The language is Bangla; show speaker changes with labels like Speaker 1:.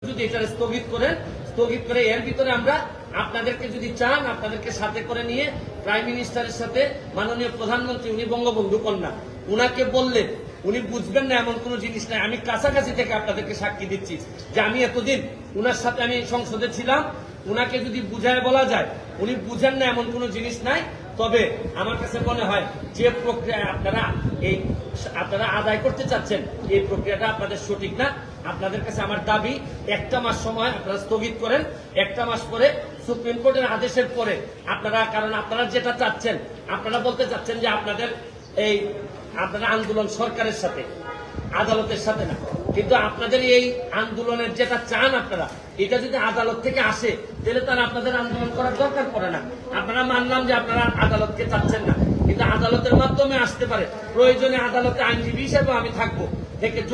Speaker 1: যদি এটা স্থগিত করে এর ভিতরে আমরা আপনাদেরকে যদি চান আপনাদেরকে সাথে করে নিয়ে প্রাইম মিনিস্টারের সাথে মাননীয় প্রধানমন্ত্রী উনি বঙ্গবন্ধু কন্যা উনাকে বললে উনি বুঝবেন না এমন কোন জিনিস নাই। আমি কাছাকাছি থেকে আপনাদেরকে সাক্ষী দিচ্ছি যে আমি এতদিন উনার সাথে আমি সংসদে ছিলাম। উনাকে যদি বুঝায় বলা যায় উনি বুঝেন না এমন কোন জিনিস নাই। তবে আমার কাছে মনে হয় যে প্রক্রিয়া আপনারা আদায় করতে চাচ্ছেন এই প্রক্রিয়াটা আপনাদের সঠিক না। আপনাদের কাছে আমার দাবি 1টা মাস সময় আপনারা স্থগিত করেন। 1টা মাস পরে সুপ্রিম কোর্টের আদেশের পরে কারণ আপনারা যেটা চাচ্ছেন আপনারা বলতে চাচ্ছেন যে আপনারা আন্দোলন সরকারের সাথে আদালতের সাথে না, কিন্তু আপনাদের এই আন্দোলনের যেটা চান আপনারা এটা যদি আদালত থেকে আসে তাহলে তারা আপনাদের আন্দোলন করার দরকার পড়ে না। আপনারা মানলাম যে আপনারা আদালতকে চাচ্ছেন না, কিন্তু আদালতের মাধ্যমে আসতে পারে। প্রয়োজনে আদালতে আইনজীবী হিসেবে আমি থাকবো থেকে